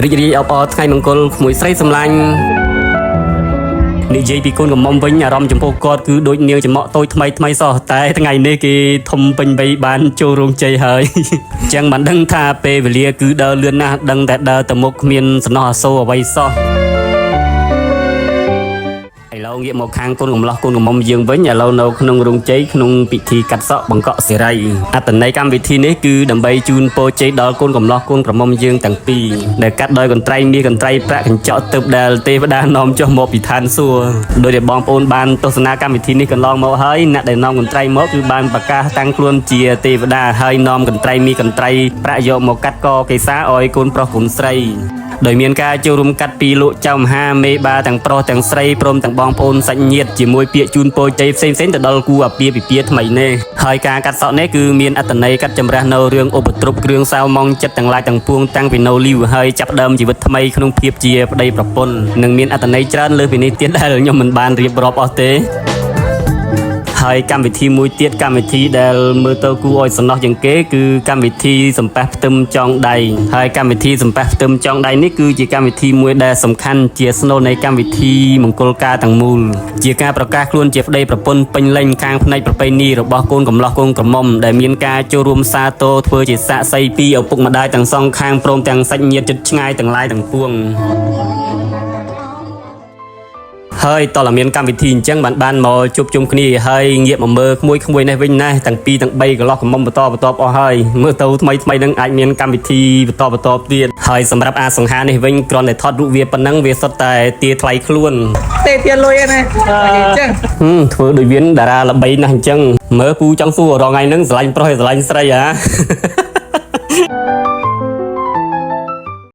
រីករាយអបអរថ្ងៃមង្គលក្មួយស្រីសម្លាញ់និយាយពីកូនកំមុំវិញអារម្មណ៍ចំពោះគាត់គឺដូចនាងចំក់តូចថ្មីសោះតែថ្ងៃនេះគេធំពេញបីបានចូលរោងជ័យហើយអញ្ចឹងមិនដឹងថាពេលវេលាគឺដើរលឿនណាស់ដឹងតែដើរទៅមុខគ្មានសំណោះអាសូរអ្វីសោះឥឡូវងាកមកខាងកូនកំលោះកូនកំមុំយើងវិញឥឡូវនៅក្នុងរោងជ័យក្នុងពិធីកាត់សក់បង្កក់សេរីអត្តន័យកម្មវិធីនេះគឺដើម្បីជូនពរជ័យដល់កូនកំលោះកូនក្រមុំយើងទាំងពីរដែលកាត់ដោយកន្ត្រៃមាសកន្ត្រៃប្រាក់កញ្ចក់ទើបដែលទេវតានាំចុះមកពីឋានសួគ៌ដោយដែលបងប្អូនបានទស្សនាកម្មវិធីនេះកន្លងមកហើយអ្នកដែលនាំកន្ត្រៃមកគឺបានប្រកាសតាំងខ្លួនជាទេវតាហើយនាំកន្ត្រៃមាសកន្ត្រៃប្រាក់យកមកកាត់កកេសាឲ្យកូនប្រុសកូនស្រីដោយមានការចូលរួមកាត់ពីលោកចៅមហាមេបាទាំងប្រុសទាំងស្រីព្រមទាំងបងប្អូនសាច់ញាតិជាមួយពាក្យជូនពរជ័យផ្សេងៗទៅដល់គូអាពាហ៍ពិពាហ៍ថ្មីនេះហើយការកាត់សក់នេះគឺមានអត្ថន័យកាត់ចម្រាស់នៅរឿងឧបទ្រពគ្រឿងសៅម៉ងចិត្តទាំងឡាយទាំងពួងតាំងពីនៅលីវហើយចាប់ដើមជីវិតថ្មីក្នុងភាពជាប្តីប្រពន្ធនិងមានអត្ថន័យច្រើនលើសពីនេះទៀតដែលខ្ញុំមិនបានរៀបរាប់អស់ទេហើយកម្មវិធីមួយទៀតកម្មវិធីដែលមើលទៅគួរឲ្យសំណោះជាងគេគឺកម្មវិធីសំពះផ្ទឹមចងដៃហើយកម្មវិធីសំពះផ្ទឹមចងដៃនេះគឺជាកម្មវិធីមួយដែលសំខាន់ជាស្នូលនៃកម្មវិធីមង្គលការទាំងមូលជាការប្រកាសខ្លួនជាប្តីប្រពន្ធពេញលេញខាងផ្នែកប្រពៃណីរបស់កូនកំលោះកូនក្រមុំដែលមានការចូលរួមសាទរធ្វើជាសាក្សីពីឪពុកម្ដាយទាំងសងខាងព្រមទាំងសាច់ញាតិជិតឆ្ងាយទាំងឡាយទាំងពួងហើយតើមានកម្មវិធីអញ្ចឹងបានមកជួបជុំគ្នាហើយងាកមកមើលក្មួយនេះវិញណាទាំង2ទាំង3កន្លោះកំមុំបន្តអស់ហើយមើលទៅថ្មីនឹងអាចមានកម្មវិធីបន្តទៀតហើយសម្រាប់អាសង្ហានេះវិញគ្រាន់តែថតរូបវាប៉ុណ្ណឹងវាសុទ្ធតែទាថ្លៃខ្លួនទេទាលុយណាអញ្ចឹងធ្វើដូចវាតារាល្បីណាស់អញ្ចឹងមើលពូចង់សួររងថ្ងៃហ្នឹងស្រឡាញ់ប្រុសហើយស្រឡាញ់ស្រីហ៎